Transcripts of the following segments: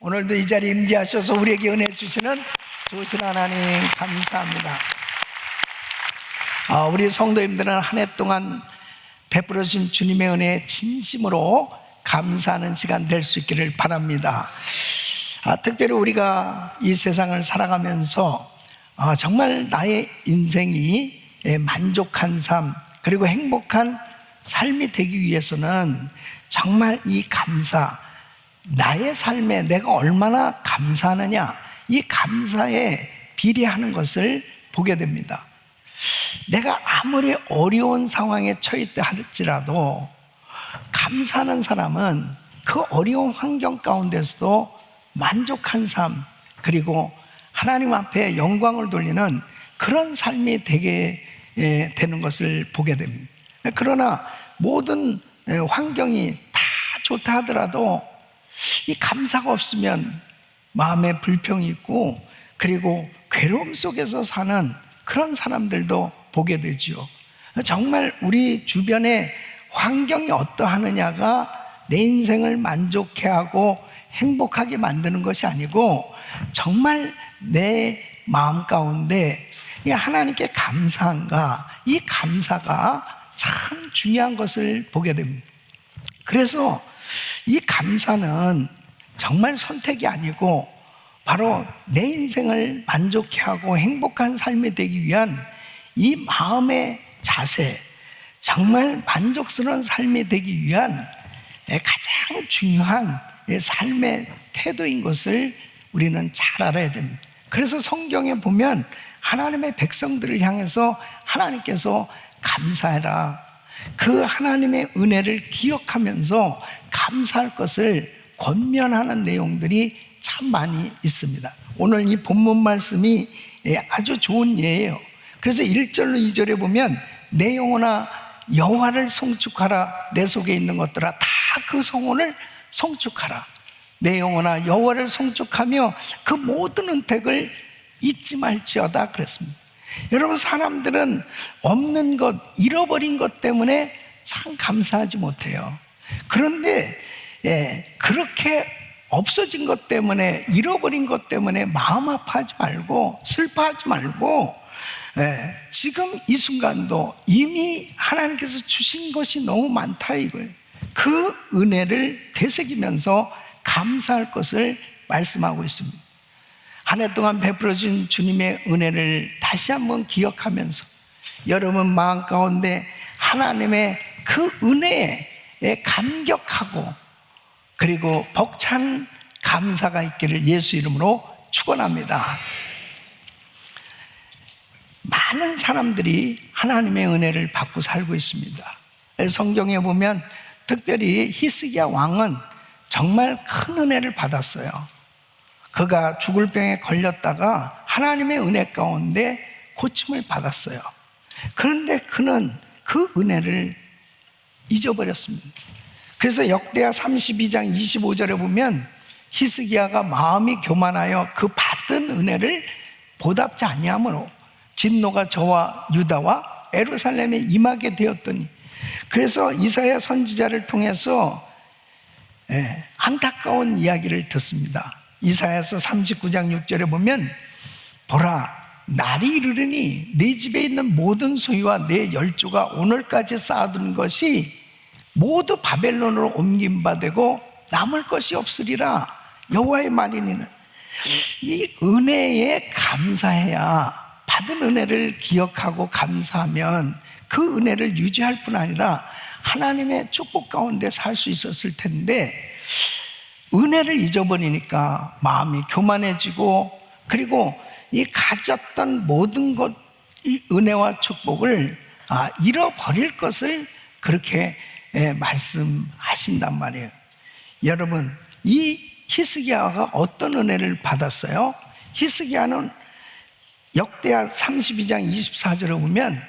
오늘도 이 자리에 임재하셔서 우리에게 은혜 주시는 좋으신 하나님 감사합니다. 우리 성도님들은 한 해 동안 베풀어 주신 주님의 은혜에 진심으로 감사하는 시간 될 수 있기를 바랍니다. 특별히 우리가 이 세상을 살아가면서 정말 나의 인생이 만족한 삶 그리고 행복한 삶이 되기 위해서는 정말 이 감사, 나의 삶에 내가 얼마나 감사하느냐, 이 감사에 비례하는 것을 보게 됩니다. 내가 아무리 어려운 상황에 처했다 할지라도 감사하는 사람은 그 어려운 환경 가운데서도 만족한 삶, 그리고 하나님 앞에 영광을 돌리는 그런 삶이 되게 되는 것을 보게 됩니다. 그러나 모든 환경이 다 좋다 하더라도 이 감사가 없으면 마음에 불평이 있고, 그리고 괴로움 속에서 사는 그런 사람들도 보게 되죠. 정말 우리 주변의 환경이 어떠하느냐가 내 인생을 만족해 하고 행복하게 만드는 것이 아니고, 정말 내 마음 가운데 하나님께 감사한가, 이 감사가 참 중요한 것을 보게 됩니다. 그래서 이 감사는 정말 선택이 아니고 바로 내 인생을 만족해 하고 행복한 삶이 되기 위한 이 마음의 자세, 정말 만족스러운 삶이 되기 위한 가장 중요한 삶의 태도인 것을 우리는 잘 알아야 됩니다. 그래서 성경에 보면 하나님의 백성들을 향해서 하나님께서 감사해라, 그 하나님의 은혜를 기억하면서 감사할 것을 권면하는 내용들이 참 많이 있습니다. 오늘 이 본문 말씀이 아주 좋은 예예요. 그래서 1절로 2절에 보면 내 영혼아 여호와를 송축하라, 내 속에 있는 것들아 다 그 성원을 송축하라. 내 영혼아 여호와를 송축하며 그 모든 은택을 잊지 말지어다 그랬습니다. 여러분, 사람들은 없는 것, 잃어버린 것 때문에 참 감사하지 못해요. 그런데 그렇게 없어진 것 때문에, 잃어버린 것 때문에 마음 아파하지 말고 슬퍼하지 말고, 지금 이 순간도 이미 하나님께서 주신 것이 너무 많다 이거예요. 그 은혜를 되새기면서 감사할 것을 말씀하고 있습니다. 한 해 동안 베풀어 주신 주님의 은혜를 다시 한번 기억하면서 여러분 마음 가운데 하나님의 그 은혜에 감격하고, 그리고 벅찬 감사가 있기를 예수 이름으로 축원합니다. 많은 사람들이 하나님의 은혜를 받고 살고 있습니다. 성경에 보면 특별히 히스기야 왕은 정말 큰 은혜를 받았어요. 그가 죽을 병에 걸렸다가 하나님의 은혜 가운데 고침을 받았어요. 그런데 그는 그 은혜를 잊어버렸습니다. 그래서 역대하 32장 25절에 보면 히스기야가 마음이 교만하여 그 받은 은혜를 보답지 아니하므로 진노가 저와 유다와 예루살렘에 임하게 되었더니, 그래서 이사야 선지자를 통해서 안타까운 이야기를 듣습니다. 이사야서 39장 6절에 보면 보라, 날이 이르르니 네 집에 있는 모든 소유와 내 열조가 오늘까지 쌓아둔 것이 모두 바벨론으로 옮김바 되고 남을 것이 없으리라. 여호와의 말이니는. 이 은혜에 감사해야, 받은 은혜를 기억하고 감사하면 그 은혜를 유지할 뿐 아니라 하나님의 축복 가운데 살 수 있었을 텐데, 은혜를 잊어버리니까 마음이 교만해지고, 그리고 이 가졌던 모든 것, 이 은혜와 축복을 잃어버릴 것을 그렇게 말씀하신단 말이에요. 여러분, 이 히스기야가 어떤 은혜를 받았어요? 히스기야는 역대하 32장 24절에 보면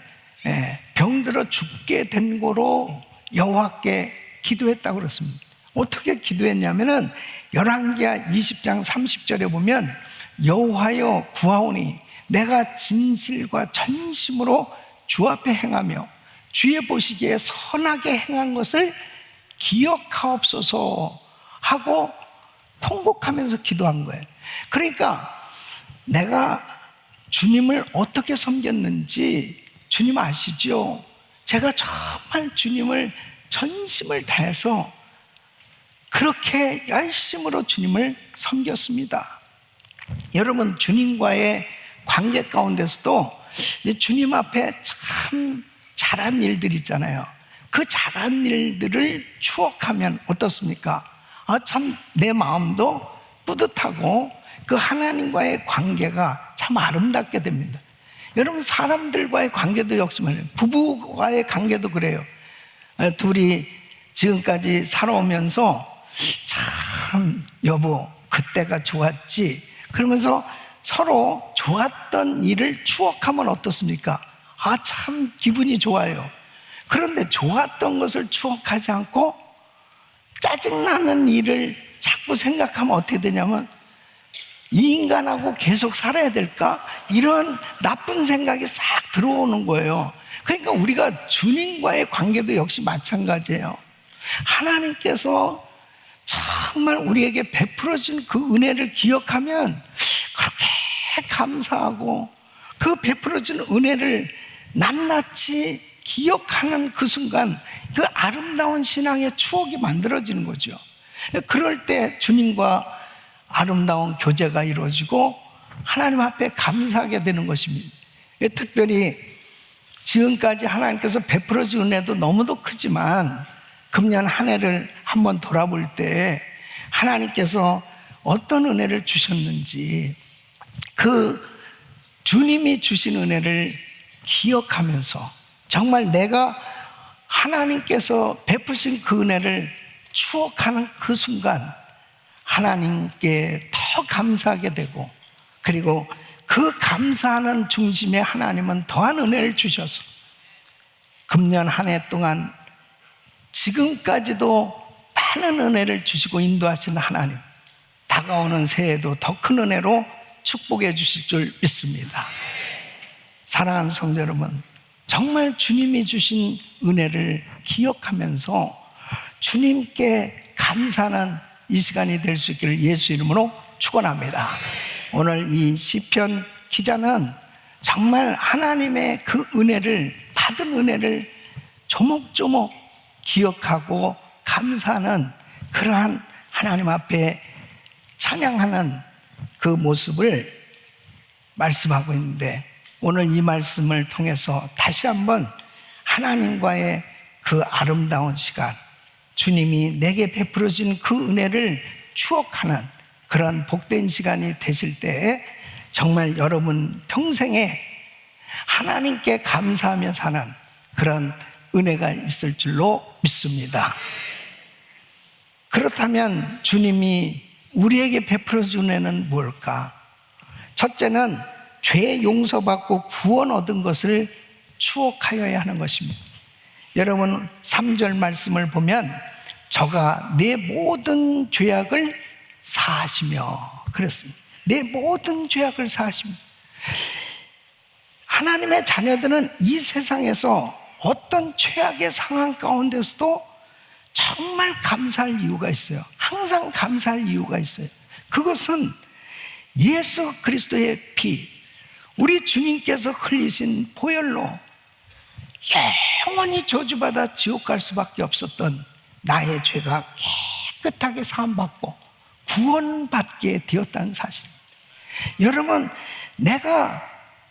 병들어 죽게 된 고로 여호와께 기도했다고 그랬습니다. 어떻게 기도했냐면은 열왕기하 20장 30절에 보면 여호와여 구하오니 내가 진실과 전심으로 주 앞에 행하며 주의 보시기에 선하게 행한 것을 기억하옵소서 하고 통곡하면서 기도한 거예요. 그러니까 내가 주님을 어떻게 섬겼는지 주님 아시죠? 제가 정말 주님을 전심을 다해서 그렇게 열심으로 주님을 섬겼습니다. 여러분, 주님과의 관계 가운데서도 주님 앞에 참 잘한 일들 있잖아요. 그 잘한 일들을 추억하면 어떻습니까? 참 내 마음도 뿌듯하고 그 하나님과의 관계가 참 아름답게 됩니다. 여러분, 사람들과의 관계도 역시 말이에요. 부부와의 관계도 그래요. 둘이 지금까지 살아오면서 참 여보 그때가 좋았지 그러면서 서로 좋았던 일을 추억하면 어떻습니까? 참 기분이 좋아요. 그런데 좋았던 것을 추억하지 않고 짜증나는 일을 자꾸 생각하면 어떻게 되냐면 이 인간하고 계속 살아야 될까? 이런 나쁜 생각이 싹 들어오는 거예요. 그러니까 우리가 주님과의 관계도 역시 마찬가지예요. 하나님께서 정말 우리에게 베풀어 준 그 은혜를 기억하면 그렇게 감사하고 그 베풀어 준 은혜를 낱낱이 기억하는 그 순간 그 아름다운 신앙의 추억이 만들어지는 거죠. 그럴 때 주님과 아름다운 교제가 이루어지고 하나님 앞에 감사하게 되는 것입니다. 특별히 지금까지 하나님께서 베풀어 준 은혜도 너무도 크지만 금년 한 해를 한번 돌아볼 때 하나님께서 어떤 은혜를 주셨는지 그 주님이 주신 은혜를 기억하면서 정말 내가 하나님께서 베푸신 그 은혜를 추억하는 그 순간 하나님께 더 감사하게 되고 그리고 그 감사하는 중심에 하나님은 더한 은혜를 주셔서 금년 한 해 동안 지금까지도 많은 은혜를 주시고 인도하시는 하나님, 다가오는 새해에도 더 큰 은혜로 축복해 주실 줄 믿습니다. 사랑하는 성도 여러분, 정말 주님이 주신 은혜를 기억하면서 주님께 감사하는 이 시간이 될 수 있기를 예수 이름으로 축원합니다. 오늘 이 시편 기자는 정말 하나님의 그 은혜를 받은 은혜를 조목조목 기억하고 감사하는 그러한 하나님 앞에 찬양하는 그 모습을 말씀하고 있는데 오늘 이 말씀을 통해서 다시 한번 하나님과의 그 아름다운 시간, 주님이 내게 베풀어 준 그 은혜를 추억하는 그런 복된 시간이 되실 때 정말 여러분 평생에 하나님께 감사하며 사는 그런 은혜가 있을 줄로 믿습니다. 그렇다면 주님이 우리에게 베풀어 준 은혜는 뭘까? 첫째는 죄 용서받고 구원 얻은 것을 추억하여야 하는 것입니다. 여러분 3절 말씀을 보면 저가 내 모든 죄악을 사하시며 그랬습니다. 내 모든 죄악을 사하시며 하나님의 자녀들은 이 세상에서 어떤 최악의 상황 가운데서도 정말 감사할 이유가 있어요. 항상 감사할 이유가 있어요. 그것은 예수 그리스도의 피, 우리 주님께서 흘리신 보혈로 영원히 저주받아 지옥 갈 수밖에 없었던 나의 죄가 깨끗하게 사함받고 구원받게 되었다는 사실입니다. 여러분, 내가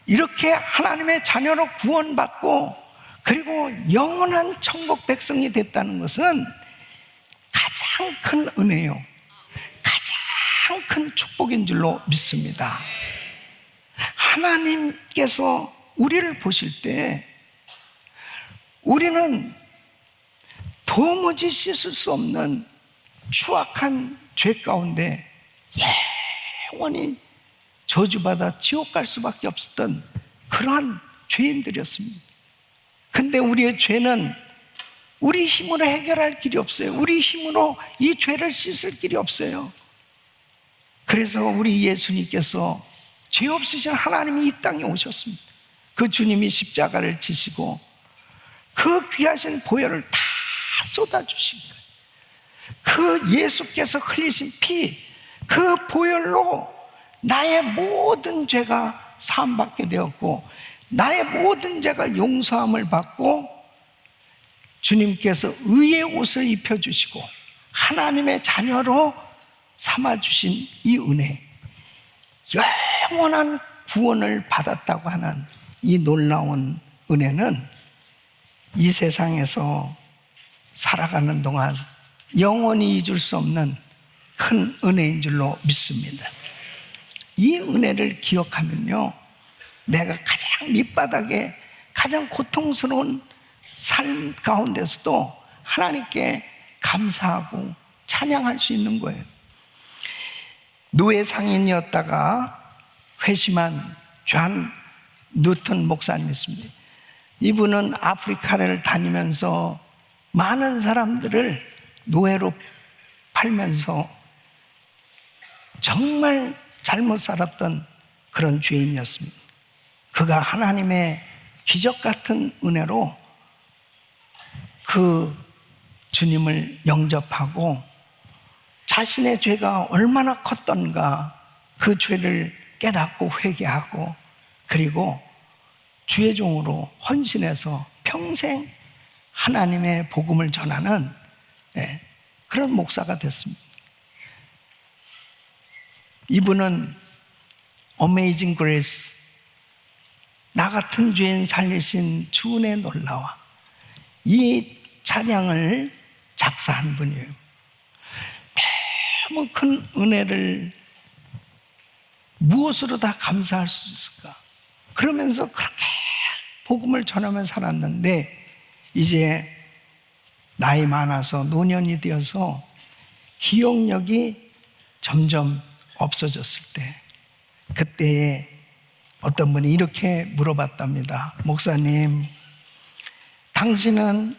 이렇게 하나님의 자녀로 구원받고 그리고 영원한 천국 백성이 됐다는 것은 가장 큰 은혜요, 가장 큰 축복인 줄로 믿습니다. 하나님께서 우리를 보실 때 우리는 도무지 씻을 수 없는 추악한 죄 가운데 영원히 저주받아 지옥 갈 수밖에 없었던 그러한 죄인들이었습니다. 근데 우리의 죄는 우리 힘으로 해결할 길이 없어요. 우리 힘으로 이 죄를 씻을 길이 없어요. 그래서 우리 예수님께서 죄 없으신 하나님이 이 땅에 오셨습니다. 그 주님이 십자가를 지시고 그 귀하신 보혈을 다 쏟아주신 거예요. 그 예수께서 흘리신 피, 그 보혈로 나의 모든 죄가 사함받게 되었고 나의 모든 죄가 용서함을 받고 주님께서 의의 옷을 입혀주시고 하나님의 자녀로 삼아주신 이 은혜, 영원한 구원을 받았다고 하는 이 놀라운 은혜는 이 세상에서 살아가는 동안 영원히 잊을 수 없는 큰 은혜인 줄로 믿습니다. 이 은혜를 기억하면요, 내가 가장 밑바닥에 가장 고통스러운 삶 가운데서도 하나님께 감사하고 찬양할 수 있는 거예요. 노예 상인이었다가 회심한 존 뉴턴 목사님 있습니다. 이분은 아프리카를 다니면서 많은 사람들을 노예로 팔면서 정말 잘못 살았던 그런 죄인이었습니다. 그가 하나님의 기적 같은 은혜로 그 주님을 영접하고 자신의 죄가 얼마나 컸던가 그 죄를 깨닫고 회개하고 그리고 주의 종으로 헌신해서 평생 하나님의 복음을 전하는 그런 목사가 됐습니다. 이분은 어메이징 그레이스, 나 같은 죄인 살리신 주 은혜 놀라와, 이 찬양을 작사한 분이에요. 너무 큰 은혜를 무엇으로 다 감사할 수 있을까? 그러면서 그렇게 복음을 전하며 살았는데 이제 나이 많아서 노년이 되어서 기억력이 점점 없어졌을 때, 그때에 어떤 분이 이렇게 물어봤답니다. 목사님, 당신은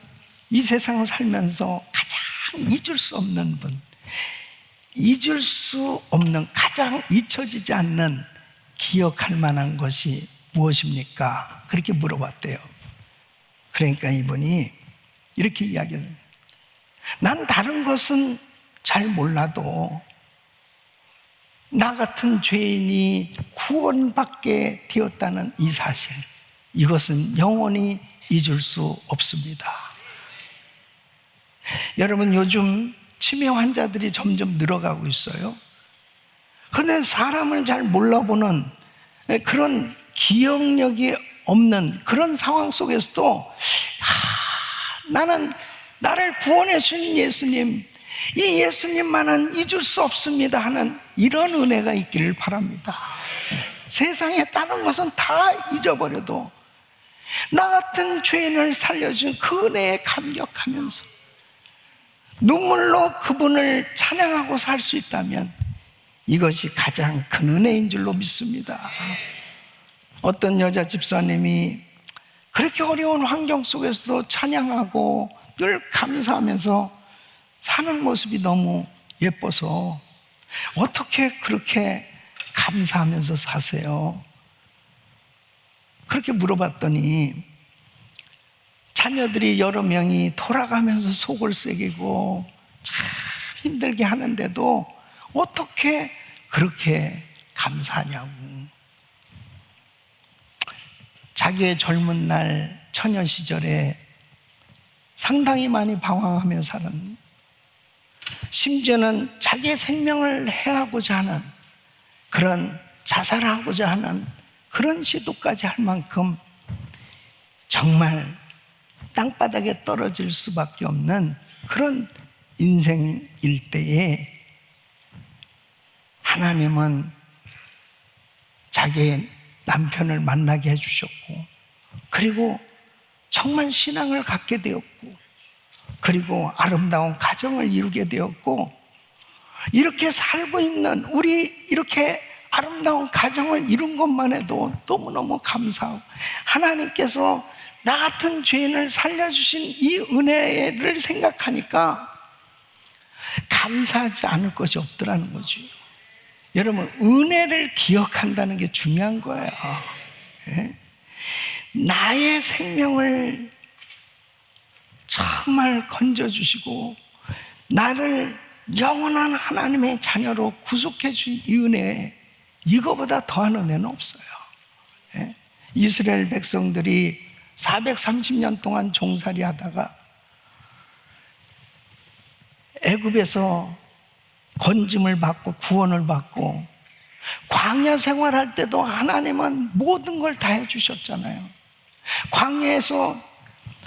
이 세상을 살면서 가장 잊을 수 없는 분, 잊을 수 없는, 가장 잊혀지지 않는 기억할 만한 것이 무엇입니까? 그렇게 물어봤대요. 그러니까 이분이 이렇게 이야기를 해요. 난 다른 것은 잘 몰라도 나 같은 죄인이 구원받게 되었다는 이 사실, 이것은 영원히 잊을 수 없습니다. 여러분, 요즘 치매 환자들이 점점 늘어가고 있어요. 그런데 사람을 잘 몰라보는 그런 기억력이 없는 그런 상황 속에서도 나는 나를 구원해 주신 예수님, 이 예수님만은 잊을 수 없습니다 하는 이런 은혜가 있기를 바랍니다. 세상에 다른 것은 다 잊어버려도 나 같은 죄인을 살려준 그 은혜에 감격하면서 눈물로 그분을 찬양하고 살 수 있다면 이것이 가장 큰 은혜인 줄로 믿습니다. 어떤 여자 집사님이 그렇게 어려운 환경 속에서도 찬양하고 늘 감사하면서 사는 모습이 너무 예뻐서 어떻게 그렇게 감사하면서 사세요? 그렇게 물어봤더니 자녀들이 여러 명이 돌아가면서 속을 새기고 참 힘들게 하는데도 어떻게 그렇게 감사하냐고. 자기의 젊은 날 처녀 시절에 상당히 많이 방황하며 살은, 심지어는 자기의 생명을 해하고자 하는, 그런 자살하고자 하는 그런 시도까지 할 만큼 정말 땅바닥에 떨어질 수밖에 없는 그런 인생일 때에 하나님은 자기의 남편을 만나게 해주셨고, 그리고 정말 신앙을 갖게 되었고, 그리고 아름다운 가정을 이루게 되었고, 이렇게 살고 있는 우리 이렇게 아름다운 가정을 이룬 것만 해도 너무너무 감사하고, 하나님께서 나 같은 죄인을 살려주신 이 은혜를 생각하니까 감사하지 않을 것이 없더라는 거죠. 여러분, 은혜를 기억한다는 게 중요한 거예요. 나의 생명을 정말 건져주시고 나를 영원한 하나님의 자녀로 구속해 주신 이 은혜, 이거보다 더한 은혜는 없어요. 예? 이스라엘 백성들이 430년 동안 종살이 하다가 애굽에서 건짐을 받고 구원을 받고 광야 생활할 때도 하나님은 모든 걸 다 해주셨잖아요. 광야에서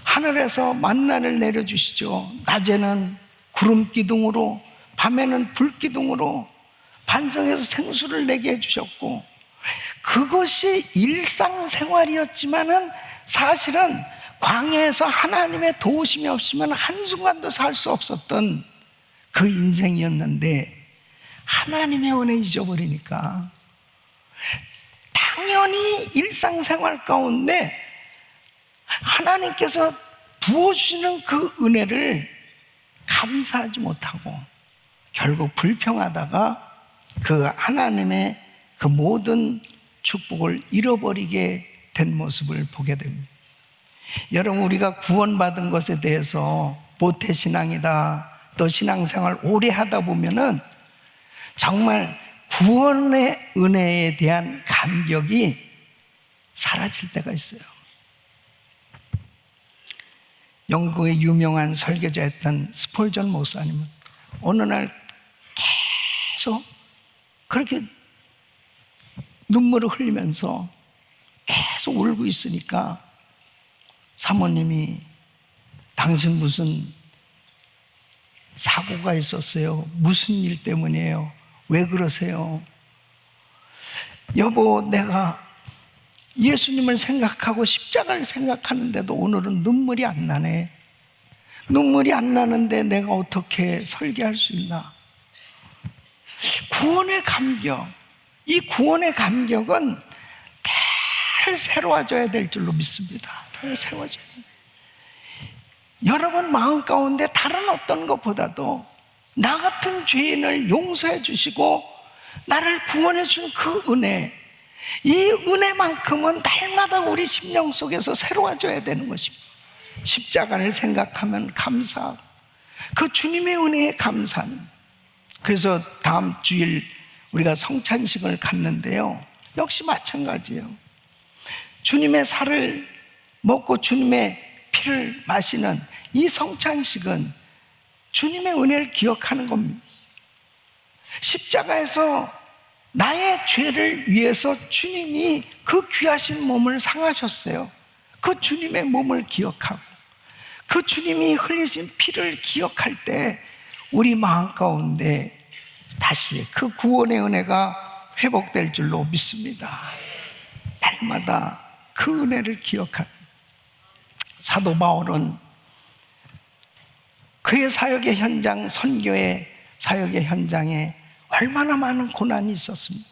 하늘에서 만나를 내려주시죠. 낮에는 구름 기둥으로, 밤에는 불 기둥으로 반석에서 생수를 내게 해주셨고, 그것이 일상생활이었지만은 사실은 광야에서 하나님의 도우심이 없으면 한순간도 살 수 없었던 그 인생이었는데, 하나님의 은혜 잊어버리니까 당연히 일상생활 가운데 하나님께서 부어주시는 그 은혜를 감사하지 못하고 결국 불평하다가 그 하나님의 그 모든 축복을 잃어버리게 된 모습을 보게 됩니다. 여러분, 우리가 구원받은 것에 대해서 모태신앙이다, 또 신앙생활 오래 하다 보면은 정말 구원의 은혜에 대한 감격이 사라질 때가 있어요. 영국의 유명한 설교자였던 스폴전 목사님은 어느 날 계속 그렇게 눈물을 흘리면서 계속 울고 있으니까 사모님이 당신 무슨 사고가 있었어요? 무슨 일 때문이에요? 왜 그러세요? 여보, 내가 예수님을 생각하고 십자가를 생각하는데도 오늘은 눈물이 안 나네. 눈물이 안 나는데 내가 어떻게 설계할 수 있나? 구원의 감격, 이 구원의 감격은 늘 새로워져야 될 줄로 믿습니다. 늘 새로워져야 됩니다. 여러분 마음 가운데 다른 어떤 것보다도 나 같은 죄인을 용서해 주시고 나를 구원해 주는 그 은혜, 이 은혜만큼은 날마다 우리 심령 속에서 새로워져야 되는 것입니다. 십자가를 생각하면 감사하고 그 주님의 은혜에 감사하는. 그래서 다음 주일 우리가 성찬식을 갖는데요, 역시 마찬가지예요. 주님의 살을 먹고 주님의 피를 마시는 이 성찬식은 주님의 은혜를 기억하는 겁니다. 십자가에서 나의 죄를 위해서 주님이 그 귀하신 몸을 상하셨어요. 그 주님의 몸을 기억하고 그 주님이 흘리신 피를 기억할 때 우리 마음 가운데 다시 그 구원의 은혜가 회복될 줄로 믿습니다. 날마다 그 은혜를 기억하는. 사도 바울은 그의 사역의 현장, 선교의 사역의 현장에 얼마나 많은 고난이 있었습니다.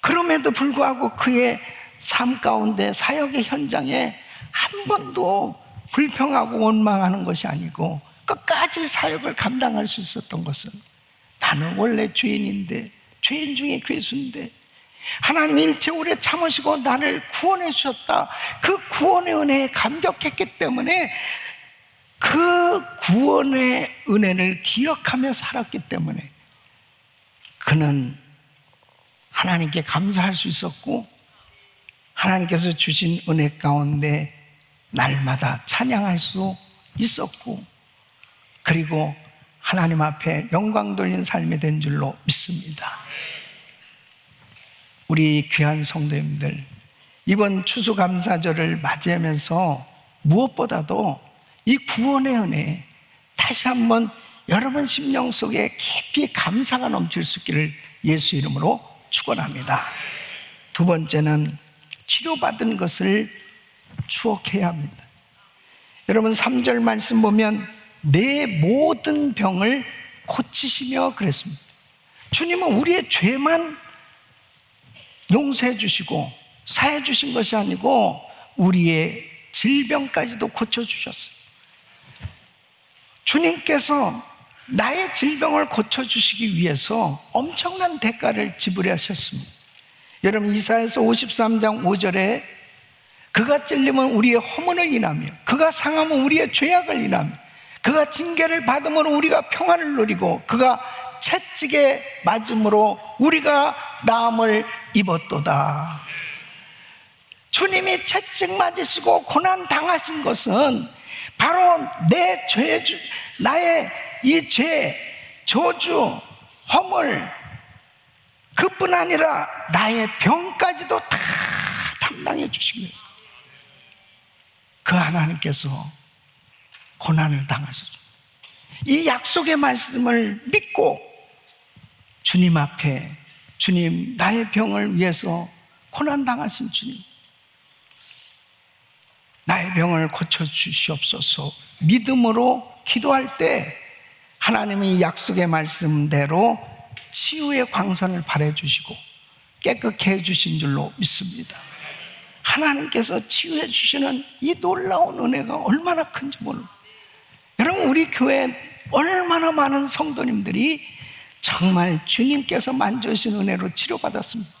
그럼에도 불구하고 그의 삶 가운데 사역의 현장에 한 번도 불평하고 원망하는 것이 아니고 끝까지 사역을 감당할 수 있었던 것은, 나는 원래 죄인인데, 죄인 중에 괴수인데 하나님이 일체 오래 참으시고 나를 구원해 주셨다, 그 구원의 은혜에 감격했기 때문에 그 구원의 은혜를 기억하며 살았기 때문에 그는 하나님께 감사할 수 있었고, 하나님께서 주신 은혜 가운데 날마다 찬양할 수 있었고, 그리고 하나님 앞에 영광 돌린 삶이 된 줄로 믿습니다. 우리 귀한 성도님들, 이번 추수감사절을 맞이하면서 무엇보다도 이 구원의 은혜 다시 한번 여러분 심령 속에 깊이 감사가 넘칠 수 있기를 예수 이름으로 축원합니다. 두 번째는 치료받은 것을 추억해야 합니다. 여러분 3절 말씀 보면 내 모든 병을 고치시며 그랬습니다. 주님은 우리의 죄만 용서해 주시고 사해 주신 것이 아니고 우리의 질병까지도 고쳐주셨어요. 주님께서 나의 질병을 고쳐주시기 위해서 엄청난 대가를 지불하셨습니다. 여러분 이사야서 53장 5절에 그가 찔리면 우리의 허물을 인하며 그가 상하면 우리의 죄악을 인하며 그가 징계를 받음으로 우리가 평안을 누리고 그가 채찍에 맞음으로 우리가 나음을 입었도다. 주님이 채찍 맞으시고 고난 당하신 것은 바로 내 죄, 나의 이 죄, 저주, 허물, 그뿐 아니라 나의 병까지도 다 담당해 주신 거예요. 그 하나님께서 고난을 당하셨습니다. 이 약속의 말씀을 믿고 주님 앞에, 주님 나의 병을 위해서 고난 당하신 주님, 나의 병을 고쳐주시옵소서 믿음으로 기도할 때 하나님이 약속의 말씀대로 치유의 광선을 발해주시고 깨끗게 해주신 줄로 믿습니다. 하나님께서 치유해 주시는 이 놀라운 은혜가 얼마나 큰지 몰라요. 여러분, 우리 교회에 얼마나 많은 성도님들이 정말 주님께서 만져주신 은혜로 치료받았습니다.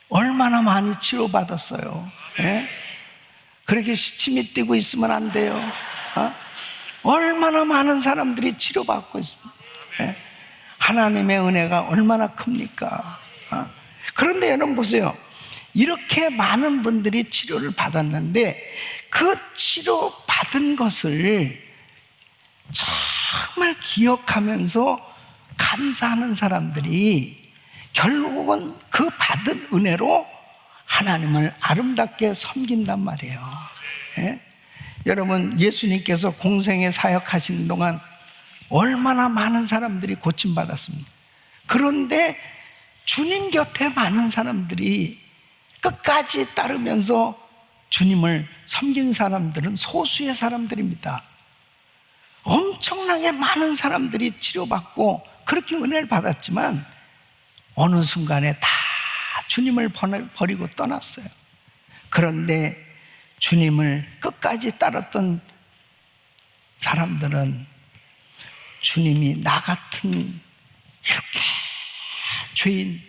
얼마나 많이 치료받았어요. 예? 그렇게 시침이 뛰고 있으면 안 돼요. 얼마나 많은 사람들이 치료받고 있습니다. 예? 하나님의 은혜가 얼마나 큽니까? 그런데 여러분 보세요. 이렇게 많은 분들이 치료를 받았는데 그 치료받은 것을 정말 기억하면서 감사하는 사람들이 결국은 그 받은 은혜로 하나님을 아름답게 섬긴단 말이에요. 예? 여러분, 예수님께서 공생에 사역하시는 동안 얼마나 많은 사람들이 고침받았습니다. 그런데 주님 곁에 많은 사람들이 끝까지 따르면서 주님을 섬긴 사람들은 소수의 사람들입니다. 엄청나게 많은 사람들이 치료받고 그렇게 은혜를 받았지만 어느 순간에 다 주님을 버리고 떠났어요. 그런데 주님을 끝까지 따랐던 사람들은 주님이 나 같은 이렇게 죄인,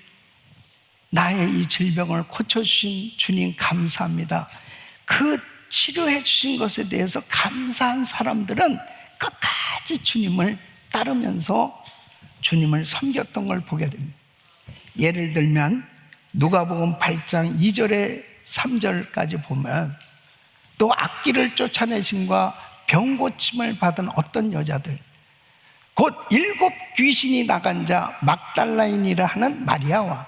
나의 이 질병을 고쳐주신 주님 감사합니다. 그 치료해 주신 것에 대해서 감사한 사람들은 끝까지 주님을 따르면서 주님을 섬겼던 걸 보게 됩니다. 예를 들면 누가복음 8장 2절에 3절까지 보면 또 악기를 쫓아내심과 병고침을 받은 어떤 여자들, 곧 7 귀신이 나간 자 막달라인이라 하는 마리아와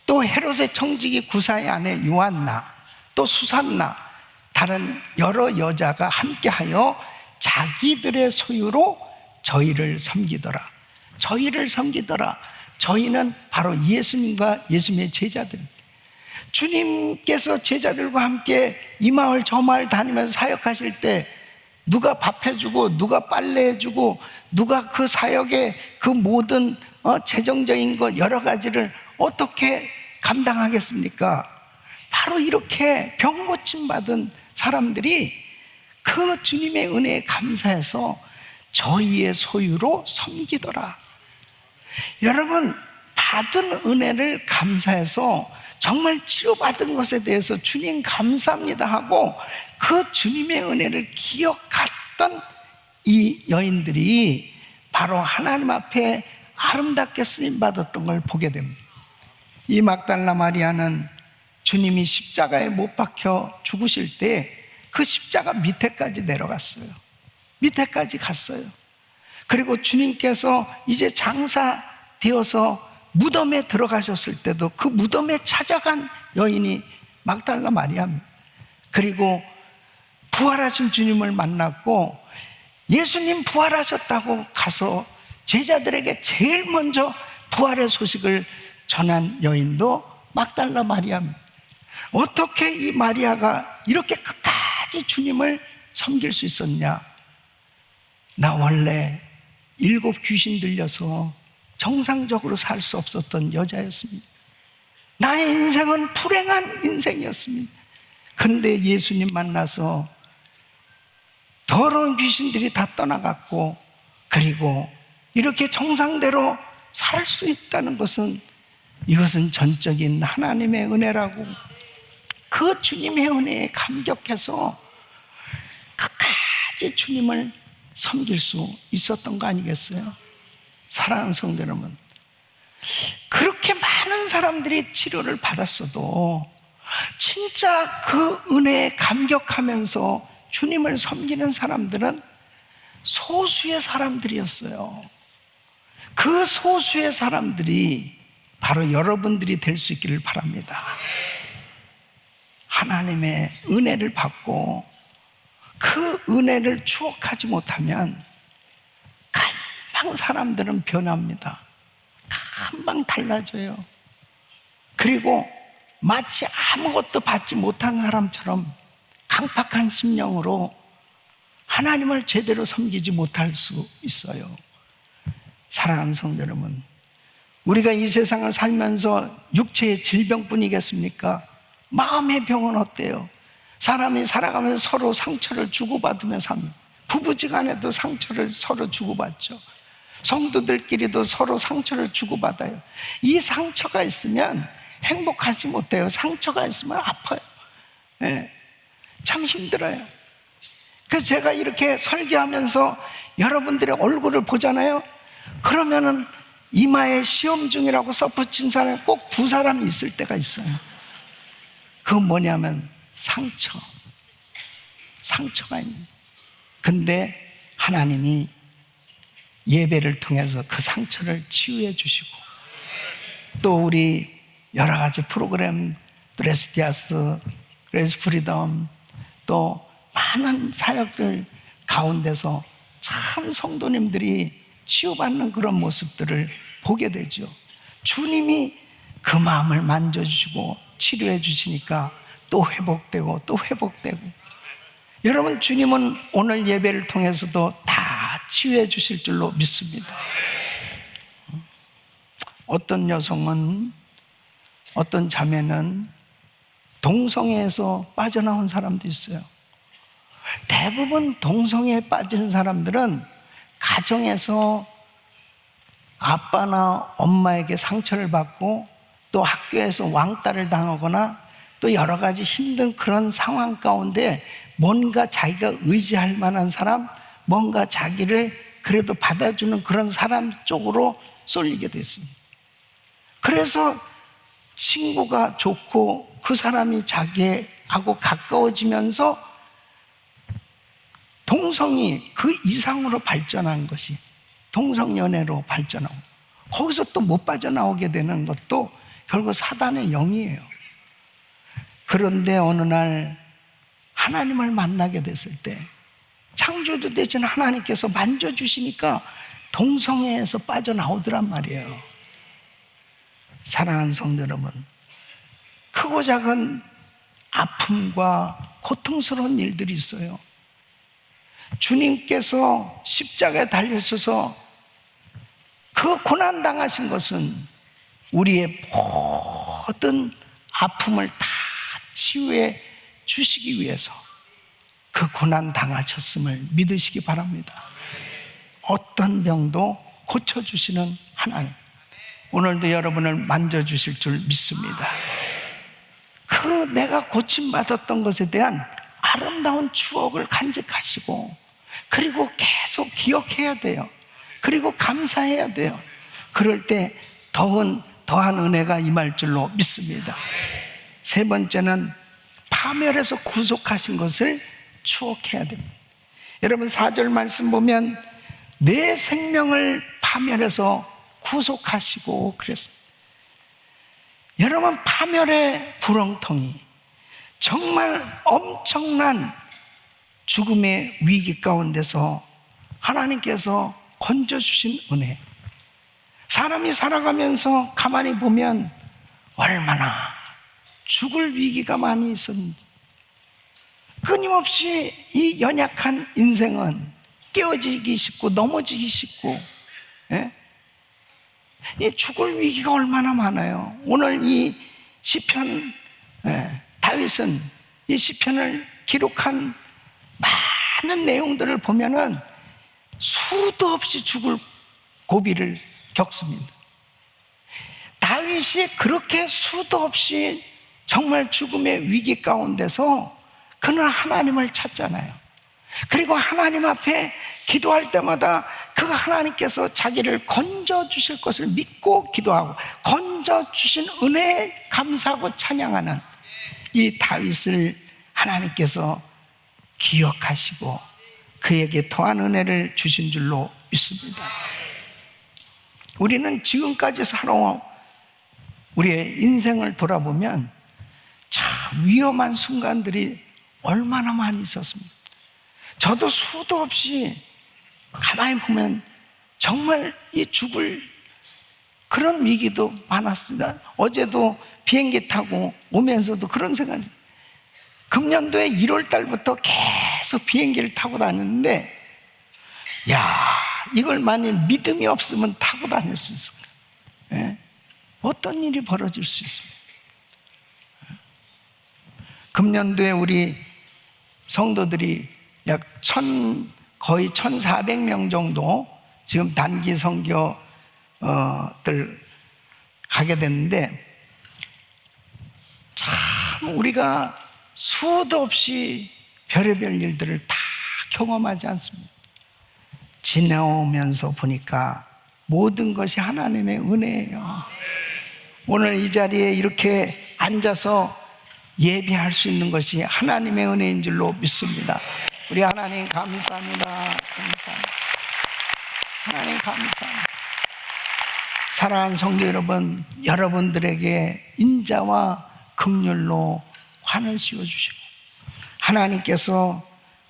또 헤롯의 청지기 구사의 아내 요한나 또 수산나 다른 여러 여자가 함께하여 자기들의 소유로 저희를 섬기더라. 저희를 섬기더라. 저희는 바로 예수님과 예수님의 제자들. 주님께서 제자들과 함께 이 마을 저 마을 다니면서 사역하실 때 누가 밥 해주고 누가 빨래 해주고 누가 그 사역의 그 모든 재정적인 것 여러 가지를 어떻게 감당하겠습니까? 바로 이렇게 병 고침 받은 사람들이 그 주님의 은혜에 감사해서 저희의 소유로 섬기더라. 여러분, 받은 은혜를 감사해서 정말 치료받은 것에 대해서 주님 감사합니다 하고 그 주님의 은혜를 기억했던 이 여인들이 바로 하나님 앞에 아름답게 쓰임받았던 걸 보게 됩니다. 이 막달라 마리아는 주님이 십자가에 못 박혀 죽으실 때 그 십자가 밑에까지 내려갔어요. 밑에까지 갔어요. 그리고 주님께서 이제 장사되어서 무덤에 들어가셨을 때도 그 무덤에 찾아간 여인이 막달라 마리아입니다. 그리고 부활하신 주님을 만났고 예수님 부활하셨다고 가서 제자들에게 제일 먼저 부활의 소식을 전한 여인도 막달라 마리아입니다. 어떻게 이 마리아가 이렇게 끝까지 주님을 섬길 수 있었냐? 나 원래 7 귀신 들려서 정상적으로 살 수 없었던 여자였습니다. 나의 인생은 불행한 인생이었습니다. 근데 예수님 만나서 더러운 귀신들이 다 떠나갔고 그리고 이렇게 정상대로 살 수 있다는 것은 이것은 전적인 하나님의 은혜라고 그 주님의 은혜에 감격해서 끝까지 주님을 섬길 수 있었던 거 아니겠어요? 사랑하는 성도 여러분, 그렇게 많은 사람들이 치료를 받았어도 진짜 그 은혜에 감격하면서 주님을 섬기는 사람들은 소수의 사람들이었어요. 그 소수의 사람들이 바로 여러분들이 될 수 있기를 바랍니다. 하나님의 은혜를 받고 그 은혜를 추억하지 못하면 금방 사람들은 변합니다. 금방 달라져요. 그리고 마치 아무것도 받지 못한 사람처럼 강팍한 심령으로 하나님을 제대로 섬기지 못할 수 있어요. 사랑하는 성도 여러분, 우리가 이 세상을 살면서 육체의 질병뿐이겠습니까? 마음의 병은 어때요? 사람이 살아가면서 서로 상처를 주고받으며 삽니다. 부부지간에도 상처를 서로 주고받죠. 성도들끼리도 서로 상처를 주고받아요. 이 상처가 있으면 행복하지 못해요. 상처가 있으면 아파요. 네, 참 힘들어요. 그래서 제가 이렇게 설교하면서 여러분들의 얼굴을 보잖아요. 그러면은 이마에 시험 중이라고 써붙인 사람이 꼭 두 사람이 있을 때가 있어요. 그건 뭐냐면 상처가 있는. 근데 하나님이 예배를 통해서 그 상처를 치유해 주시고, 또 우리 여러 가지 프로그램, 레스디아스, 그레이스 프리덤, 또 많은 사역들 가운데서 참 성도님들이 치유받는 그런 모습들을 보게 되죠. 주님이 그 마음을 만져주시고 치료해 주시니까 또 회복되고 또 회복되고. 여러분, 주님은 오늘 예배를 통해서도 다 치유해 주실 줄로 믿습니다. 어떤 여성은, 어떤 자매는 동성애에서 빠져나온 사람도 있어요. 대부분 동성애에 빠지는 사람들은 가정에서 아빠나 엄마에게 상처를 받고 또 학교에서 왕따를 당하거나 또 여러 가지 힘든 그런 상황 가운데 뭔가 자기가 의지할 만한 사람, 뭔가 자기를 그래도 받아주는 그런 사람 쪽으로 쏠리게 됐습니다. 그래서 친구가 좋고 그 사람이 자기하고 가까워지면서 동성이 그 이상으로 발전한 것이 동성연애로 발전하고, 거기서 또 못 빠져나오게 되는 것도 결국 사단의 영이에요. 그런데 어느 날 하나님을 만나게 됐을 때 창조주 되신 하나님께서 만져주시니까 동성애에서 빠져나오더란 말이에요. 사랑하는 성도 여러분, 크고 작은 아픔과 고통스러운 일들이 있어요. 주님께서 십자가에 달려서서 그 고난당하신 것은 우리의 모든 아픔을 다 치유해 주시기 위해서 그 고난당하셨음을 믿으시기 바랍니다. 어떤 병도 고쳐주시는 하나님, 오늘도 여러분을 만져주실 줄 믿습니다. 그 내가 고침받았던 것에 대한 아름다운 추억을 간직하시고, 그리고 계속 기억해야 돼요. 그리고 감사해야 돼요. 그럴 때 더한 은혜가 임할 줄로 믿습니다. 세 번째는 파멸해서 구속하신 것을 추억해야 됩니다. 여러분, 4절 말씀 보면 내 생명을 파멸해서 구속하시고 그랬습니다. 여러분, 파멸의 구렁텅이, 정말 엄청난 죽음의 위기 가운데서 하나님께서 건져주신 은혜. 사람이 살아가면서 가만히 보면 얼마나 죽을 위기가 많이 있었는지, 끊임없이 이 연약한 인생은 깨어지기 쉽고 넘어지기 쉽고, 예? 이 죽을 위기가 얼마나 많아요. 오늘 이 시편, 다윗은 이 시편을 기록한 많은 내용들을 보면은 수도 없이 죽을 고비를 겪습니다. 다윗이 그렇게 수도 없이 정말 죽음의 위기 가운데서 그는 하나님을 찾잖아요. 그리고 하나님 앞에 기도할 때마다 그 하나님께서 자기를 건져주실 것을 믿고 기도하고 건져주신 은혜에 감사하고 찬양하는 이 다윗을 하나님께서 기억하시고 그에게 더한 은혜를 주신 줄로 믿습니다. 우리는 지금까지 살아온 우리의 인생을 돌아보면 참 위험한 순간들이 얼마나 많이 있었습니까? 저도 수도 없이 가만히 보면 정말 이 죽을 그런 위기도 많았습니다. 어제도 비행기 타고 오면서도 그런 생각이, 금년도에 1월 달부터 계속 비행기를 타고 다녔는데, 야, 이걸 만약 믿음이 없으면 타고 다닐 수 있을까? 예? 어떤 일이 벌어질 수 있습니까? 금년도에 우리 성도들이 약 거의 1,400명 정도 지금 단기 선교들 가게 됐는데, 참 우리가 수도 없이 별의별 일들을 다 경험하지 않습니다. 지내오면서 보니까 모든 것이 하나님의 은혜예요. 오늘 이 자리에 이렇게 앉아서 예배할 수 있는 것이 하나님의 은혜인 줄로 믿습니다. 우리 하나님 감사합니다. 감사합니다. 하나님 감사합니다. 사랑하는 성도 여러분, 여러분들에게 인자와 긍휼로 환을 씌워주시고 하나님께서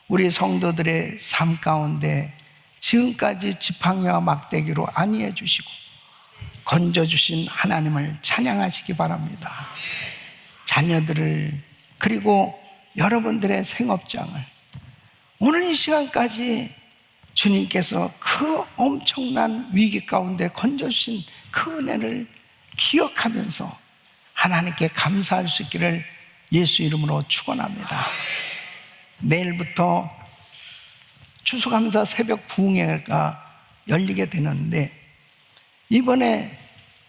우리 성도들의 삶 가운데 지금까지 지팡이와 막대기로 안위해 주시고 건져주신 하나님을 찬양하시기 바랍니다. 자녀들을, 그리고 여러분들의 생업장을 오늘 이 시간까지 주님께서 그 엄청난 위기 가운데 건져주신 그 은혜를 기억하면서 하나님께 감사할 수 있기를 예수 이름으로 축원합니다. 내일부터 추수감사 새벽 부흥회가 열리게 되는데, 이번에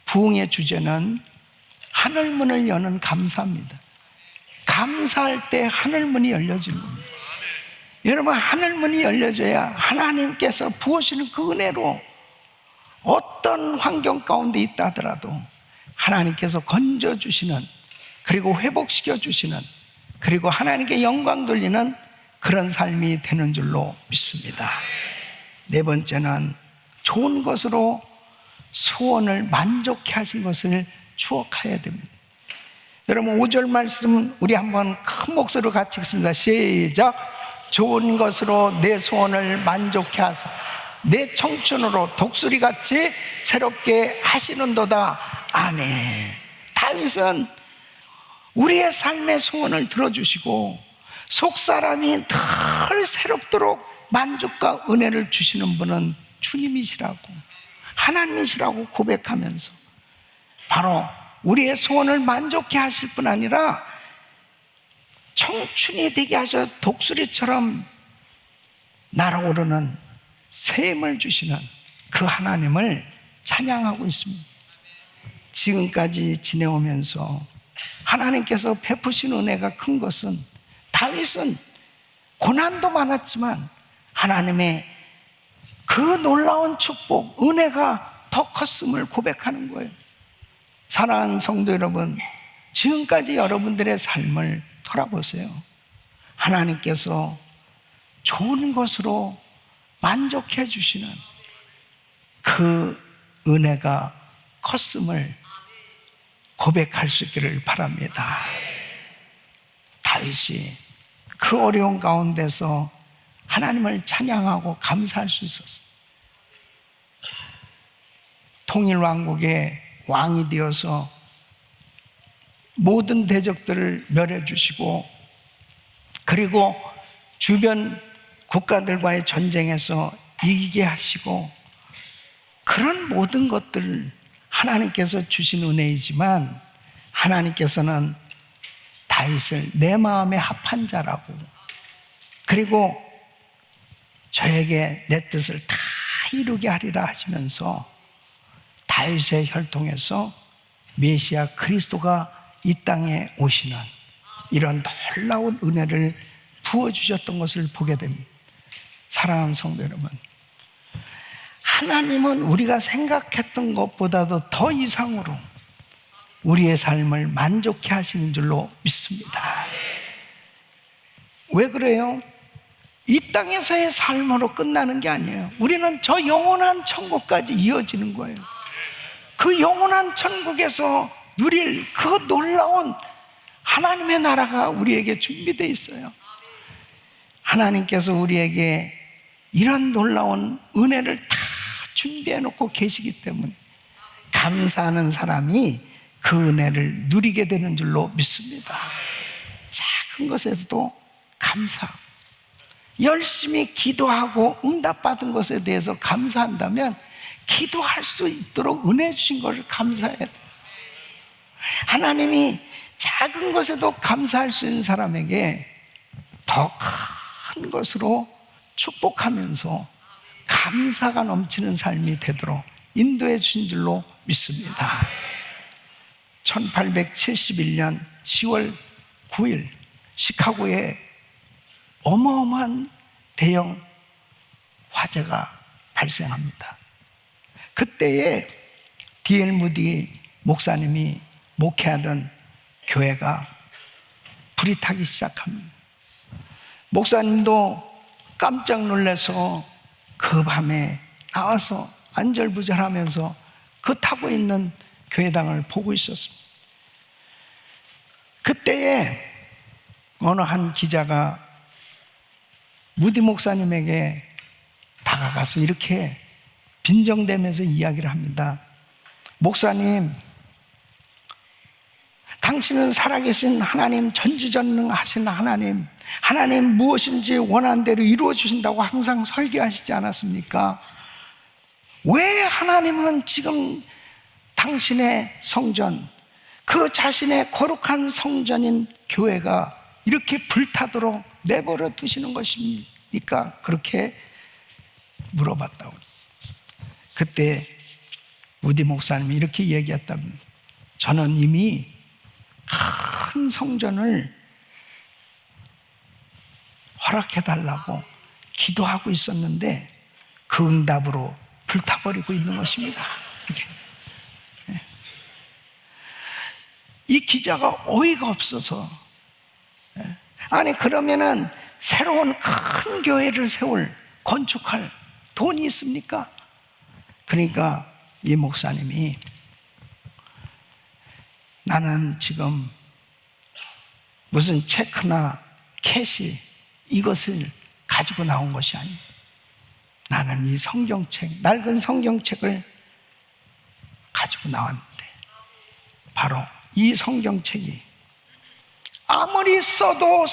부흥의 주제는 하늘문을 여는 감사입니다. 감사할 때 하늘문이 열려지는 겁니다. 여러분, 하늘문이 열려져야 하나님께서 부으시는 그 은혜로 어떤 환경 가운데 있다 하더라도 하나님께서 건져주시는, 그리고 회복시켜주시는, 그리고 하나님께 영광 돌리는 그런 삶이 되는 줄로 믿습니다. 네 번째는 좋은 것으로 소원을 만족해 하신 것을 추억해야 됩니다. 여러분, 5절 말씀 우리 한번 큰 목소리로 같이 읽습니다. 시작. 좋은 것으로 내 소원을 만족해 하사 내 청춘으로 독수리같이 새롭게 하시는도다. 아멘. 다윗은 우리의 삶의 소원을 들어주시고 속사람이 늘 새롭도록 만족과 은혜를 주시는 분은 주님이시라고, 하나님이시라고 고백하면서 바로 우리의 소원을 만족해 하실 뿐 아니라 청춘이 되게 하셔 독수리처럼 날아오르는 새 힘을 주시는 그 하나님을 찬양하고 있습니다. 지금까지 지내오면서 하나님께서 베푸신 은혜가 큰 것은, 다윗은 고난도 많았지만 하나님의 그 놀라운 축복, 은혜가 더 컸음을 고백하는 거예요. 사랑하는 성도 여러분, 지금까지 여러분들의 삶을 돌아보세요. 하나님께서 좋은 것으로 만족해 주시는 그 은혜가 컸음을 고백할 수 있기를 바랍니다. 다윗이 그 어려운 가운데서 하나님을 찬양하고 감사할 수 있었어요. 통일왕국의 왕이 되어서 모든 대적들을 멸해 주시고, 그리고 주변 국가들과의 전쟁에서 이기게 하시고, 그런 모든 것들을 하나님께서 주신 은혜이지만 하나님께서는 다윗을 내 마음에 합한 자라고, 그리고 저에게 내 뜻을 다 이루게 하리라 하시면서 다윗의 혈통에서 메시아 그리스도가 이 땅에 오시는 이런 놀라운 은혜를 부어주셨던 것을 보게 됩니다. 사랑하는 성도 여러분, 하나님은 우리가 생각했던 것보다도 더 이상으로 우리의 삶을 만족해 하시는 줄로 믿습니다. 왜 그래요? 이 땅에서의 삶으로 끝나는 게 아니에요. 우리는 저 영원한 천국까지 이어지는 거예요. 그 영원한 천국에서 누릴 그 놀라운 하나님의 나라가 우리에게 준비되어 있어요. 하나님께서 우리에게 이런 놀라운 은혜를 다 준비해 놓고 계시기 때문에 감사하는 사람이 그 은혜를 누리게 되는 줄로 믿습니다. 작은 것에서도 감사, 열심히 기도하고 응답받은 것에 대해서 감사한다면 기도할 수 있도록 은혜 주신 것을 감사해야 돼요. 하나님이 작은 것에도 감사할 수 있는 사람에게 더 큰 것으로 축복하면서 감사가 넘치는 삶이 되도록 인도해 주신 줄로 믿습니다. 1871년 10월 9일 시카고에 어마어마한 대형 화재가 발생합니다. 그때에 D.L. 무디 목사님이 목회하던 교회가 불이 타기 시작합니다. 목사님도 깜짝 놀라서 그 밤에 나와서 안절부절하면서 그 타고 있는 교회당을 보고 있었습니다. 그때에 어느 한 기자가 무디 목사님에게 다가가서 이렇게 빈정대면서 이야기를 합니다. 목사님, 당신은 살아계신 하나님, 전지전능하신 하나님, 하나님 무엇인지 원하는 대로 이루어 주신다고 항상 설교하시지 않았습니까? 왜 하나님은 지금 당신의 성전, 그 자신의 거룩한 성전인 교회가 이렇게 불타도록 내버려 두시는 것입니까? 그렇게 물어봤다고. 그때 무디 목사님이 이렇게 얘기했답니다. 저는 이미 큰 성전을 허락해달라고 기도하고 있었는데 그 응답으로 불타버리고 있는 것입니다. 이렇게. 이 기자가 어이가 없어서, 아니 그러면은 새로운 큰 교회를 건축할 돈이 있습니까? 그러니까 이 목사님이 나는 지금 무슨 체크나 캐시 이것을 가지고 나온 것이 아니에요. 나는 이 성경책, 낡은 성경책을 가지고 나왔는데 바로 이 성경책이 아무리 써도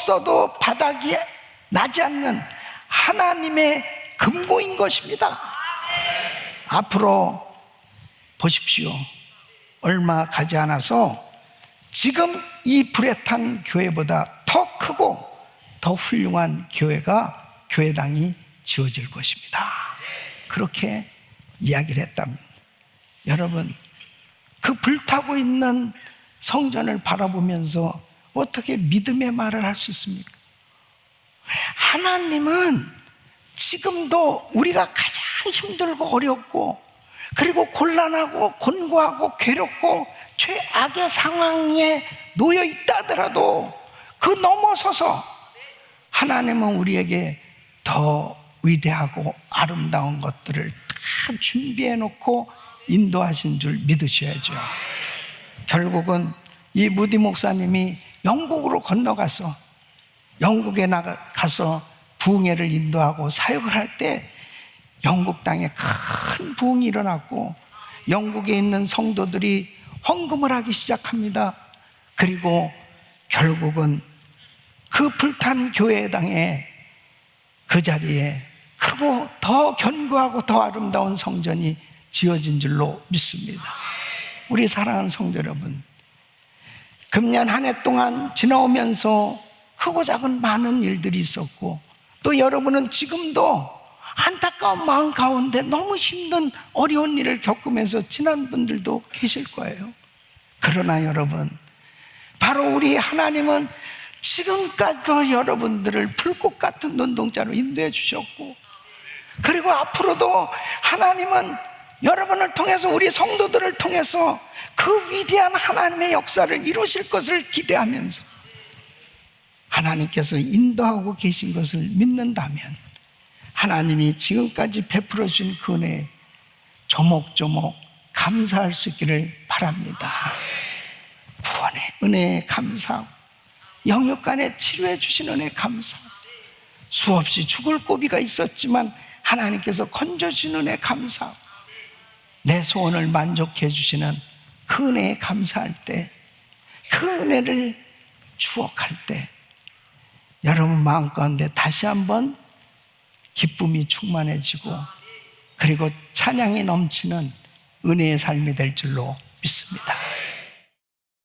바닥이 나지 않는 하나님의 금고인 것입니다. 앞으로 보십시오. 얼마 가지 않아서 지금 이 불에 탄 교회보다 더 크고 더 훌륭한 교회당이 지어질 것입니다. 그렇게 이야기를 했답니다. 여러분, 그 불타고 있는 성전을 바라보면서 어떻게 믿음의 말을 할 수 있습니까? 하나님은 지금도 우리가 가장 힘들고 어렵고 그리고 곤란하고 곤고하고 괴롭고 최악의 상황에 놓여 있다 하더라도 그 넘어서서 하나님은 우리에게 더 위대하고 아름다운 것들을 다 준비해 놓고 인도하신 줄 믿으셔야죠. 결국은 이 무디 목사님이 영국으로 건너가서 영국에 가서 부흥회를 인도하고 사역을 할 때 영국 땅에 큰 부흥이 일어났고 영국에 있는 성도들이 헌금을 하기 시작합니다. 그리고 결국은 그 불탄 교회당에 그 자리에 크고 더 견고하고 더 아름다운 성전이 지어진 줄로 믿습니다. 우리 사랑하는 성도 여러분, 금년 한 해 동안 지나오면서 크고 작은 많은 일들이 있었고 또 여러분은 지금도 안타까운 마음 가운데 너무 힘든 어려운 일을 겪으면서 지난 분들도 계실 거예요. 그러나 여러분, 바로 우리 하나님은 지금까지도 여러분들을 불꽃 같은 눈동자로 인도해 주셨고 그리고 앞으로도 하나님은 여러분을 통해서, 우리 성도들을 통해서 그 위대한 하나님의 역사를 이루실 것을 기대하면서 하나님께서 인도하고 계신 것을 믿는다면 하나님이 지금까지 베풀어 주신 그 은혜에 조목조목 감사할 수 있기를 바랍니다. 구원의 은혜에 감사하고, 영육간에 치료해 주신 은혜에 감사하고, 수없이 죽을 고비가 있었지만 하나님께서 건져주신 은혜에 감사하고, 내 소원을 만족해 주시는 그 은혜에 감사할 때, 그 은혜를 추억할 때 여러분 마음 가운데 다시 한번 기쁨이 충만해지고, 그리고 찬양이 넘치는 은혜의 삶이 될 줄로 믿습니다.